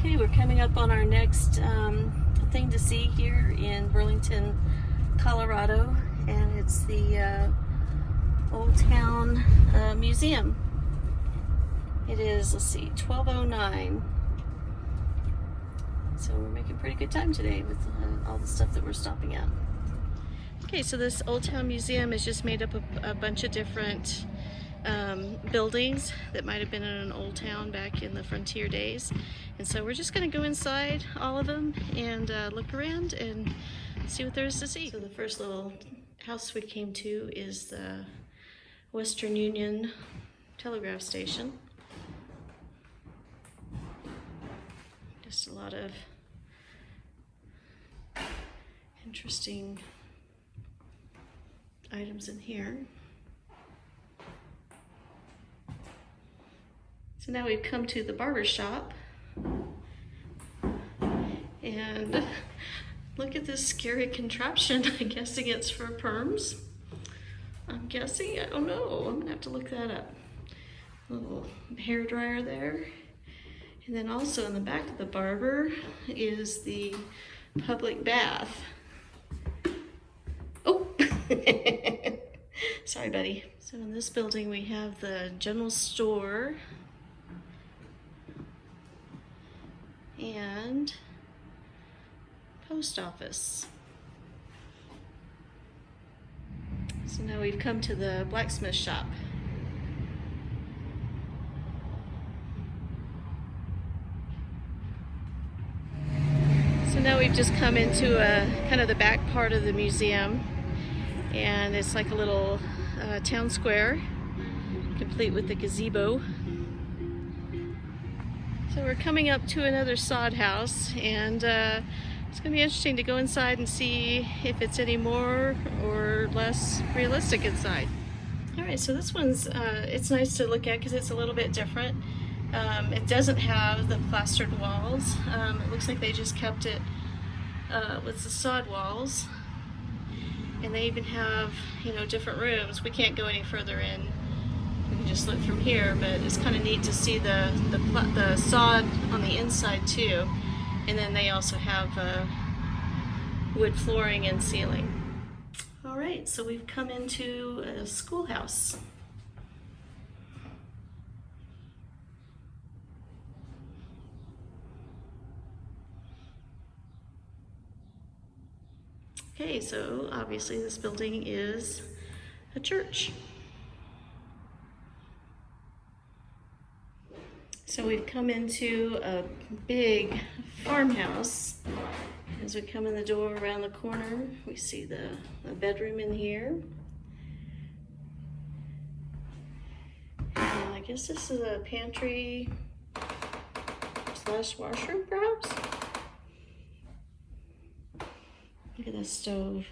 Okay, we're coming up on our next thing to see here in Burlington, Colorado, and it's the Old Town Museum. It is, let's see, 12:09. So we're making pretty good time today with all the stuff that we're stopping at. Okay, so this Old Town Museum is just made up of a bunch of different buildings that might have been in an old town back in the frontier days. And so we're just going to go inside all of them and look around and see what there is to see. So the first little house we came to is the Western Union Telegraph Station. Just a lot of interesting items in here. So now we've come to the barber shop, and look at this scary contraption. I'm guessing it's for perms. I'm guessing, I don't know. I'm gonna have to look that up. A little hair dryer there. And then also in the back of the barber is the public bath. Oh, sorry, buddy. So in this building we have the general store and post office. So now we've come to the blacksmith shop. So now we've just come into kind of the back part of the museum, and it's like a little town square, complete with the gazebo. So we're coming up to another sod house, and it's going to be interesting to go inside and see if it's any more or less realistic inside. Alright, so this one's, it's nice to look at because it's a little bit different. It doesn't have the plastered walls. It looks like they just kept it with the sod walls. And they even have, you know, different rooms. We can't go any further in. We can just look from here, but it's kind of neat to see the sod on the inside too. And then they also have wood flooring and ceiling. All right, so we've come into a schoolhouse. Okay, so obviously this building is a church. So we've come into a big farmhouse. As we come in the door around the corner, we see a bedroom in here. And I guess this is a pantry / washroom, perhaps? Look at this stove.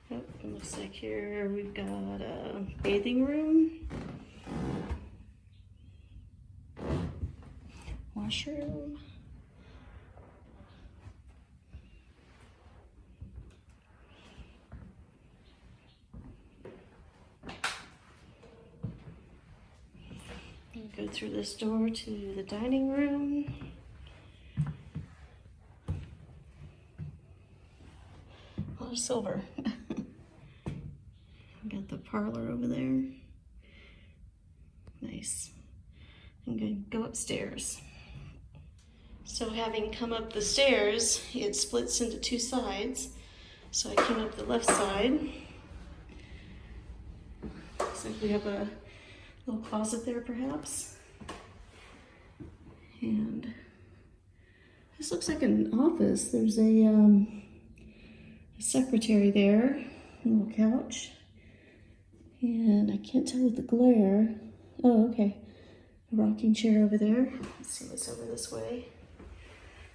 It looks like here we've got a bathing room, washroom, go through this door to the dining room. A lot of silver. Got the parlor over there. Nice. I'm going to go upstairs. So having come up the stairs, it splits into two sides. So I came up the left side. Looks like we have a little closet there, perhaps. And this looks like an office. There's a secretary there, a little couch. And I can't tell with the glare. Oh, okay. A rocking chair over there. Let's see what's over this way.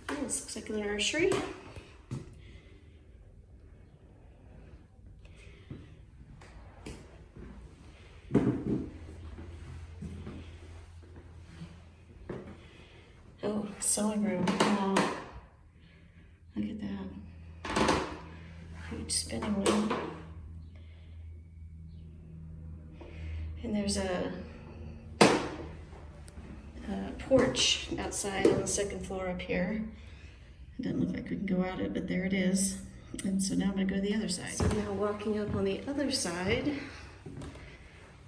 Oh, this looks like the nursery. Oh, sewing room. Wow. Look at that. huge spinning wheel. And there's a porch outside on the second floor up here. It doesn't look like we can go out it, but there it is. And so now I'm going to go to the other side. So now walking up on the other side,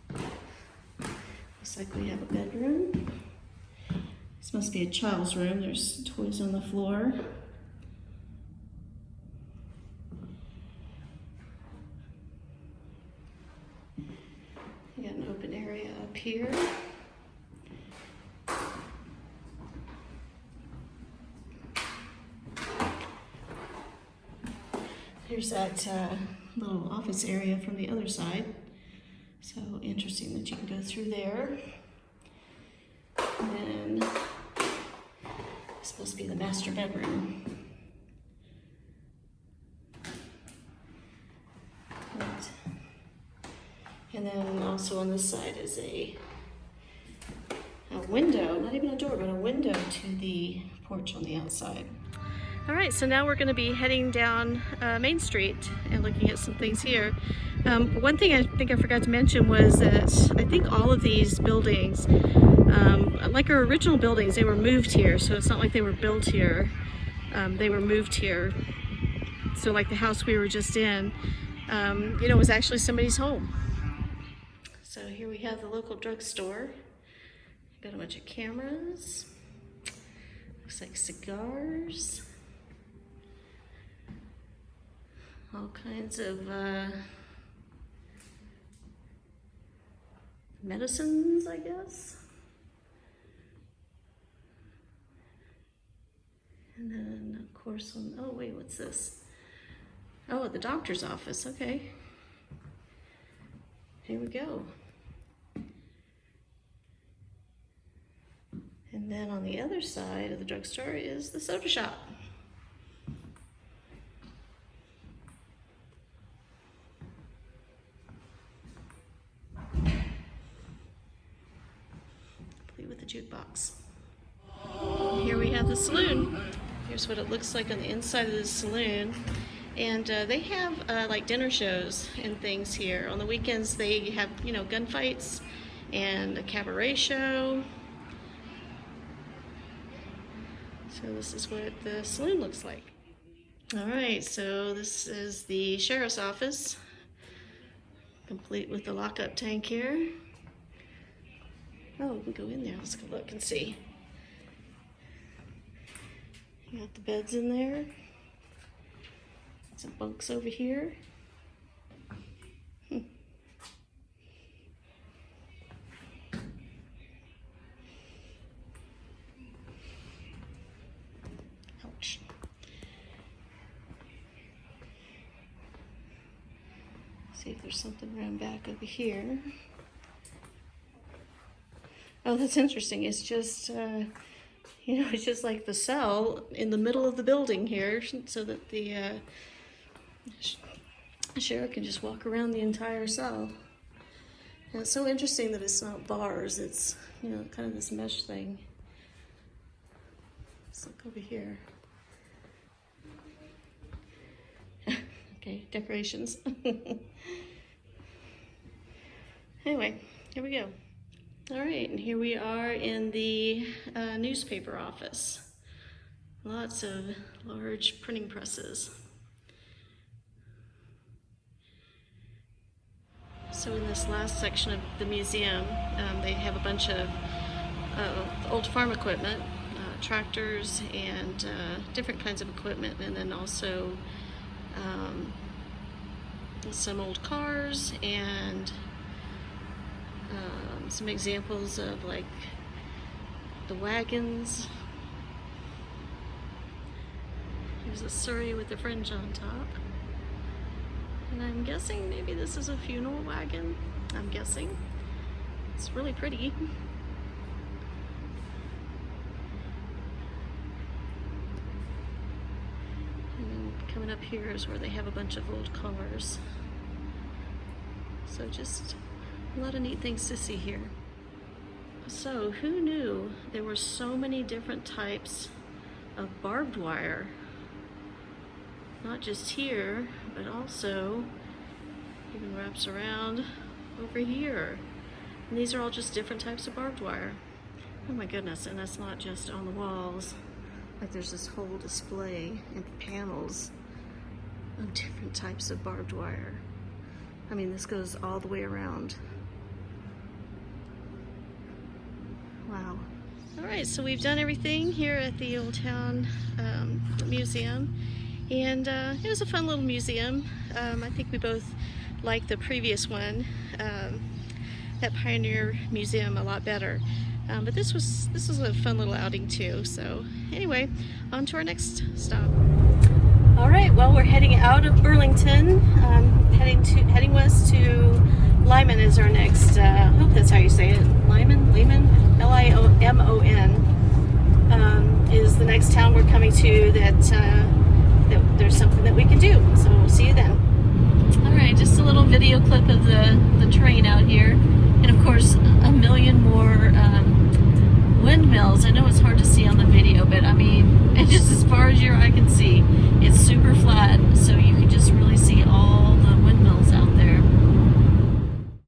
looks like we have a bedroom. This must be a child's room. There's toys on the floor. We got an open area up here. Here's that little office area from the other side. So interesting that you can go through there. And then this must be the master bedroom. And then also on this side is a window, not even a door, but a window to the porch on the outside. All right, so now we're going to be heading down Main Street and looking at some things here. One thing I think I forgot to mention was that I think all of these buildings, like our original buildings, they were moved here, so it's not like they were built here. They were moved here. So like the house we were just in, you know, was actually somebody's home. So here we have the local drugstore. Got a bunch of cameras. Looks like cigars. All kinds of medicines, I guess. And then, of course, oh wait, what's this? Oh, the doctor's office, okay. Here we go. And then on the other side of the drugstore is the soda shop. Complete with the jukebox. Here we have the saloon. Here's what it looks like on the inside of the saloon. And they have like dinner shows and things here. On the weekends they have, you know, gunfights and a cabaret show. So this is what the saloon looks like. All right, so this is the sheriff's office, complete with the lockup tank here. Oh, we can go in there. Let's go look and see. You got the beds in there. Some bunks over here. Ouch. See if there's something around back over here. Oh, that's interesting. It's just, you know, it's just like the cell in the middle of the building here, so that the sheriff can just walk around the entire cell. And it's so interesting that it's not bars, it's, you know, kind of this mesh thing. Let's look over here. Okay, decorations. Anyway, here we go. All right, and here we are in the newspaper office. Lots of large printing presses. So in this last section of the museum, they have a bunch of old farm equipment, tractors and different kinds of equipment, and then also some old cars and some examples of like the wagons. There's a Surrey with a fringe on top. And I'm guessing maybe this is a funeral wagon. I'm guessing. It's really pretty. And then coming up here is where they have a bunch of old cars. So just a lot of neat things to see here. So who knew there were so many different types of barbed wire? not just here, but also even wraps around over here. And these are all just different types of barbed wire. Oh my goodness, and that's not just on the walls. Like there's this whole display and panels of different types of barbed wire. I mean, this goes all the way around. Wow. All right, so we've done everything here at the Old Town Museum, and it was a fun little museum. I think we both liked the previous one, that Pioneer Museum, a lot better. But this was a fun little outing too. So anyway, on to our next stop. All right, well, we're heading out of Burlington, heading west to Lyman is our next. I hope that's how you say it. Lyman, L-I-M-O-N, is the next town we're coming to. That there's something that we can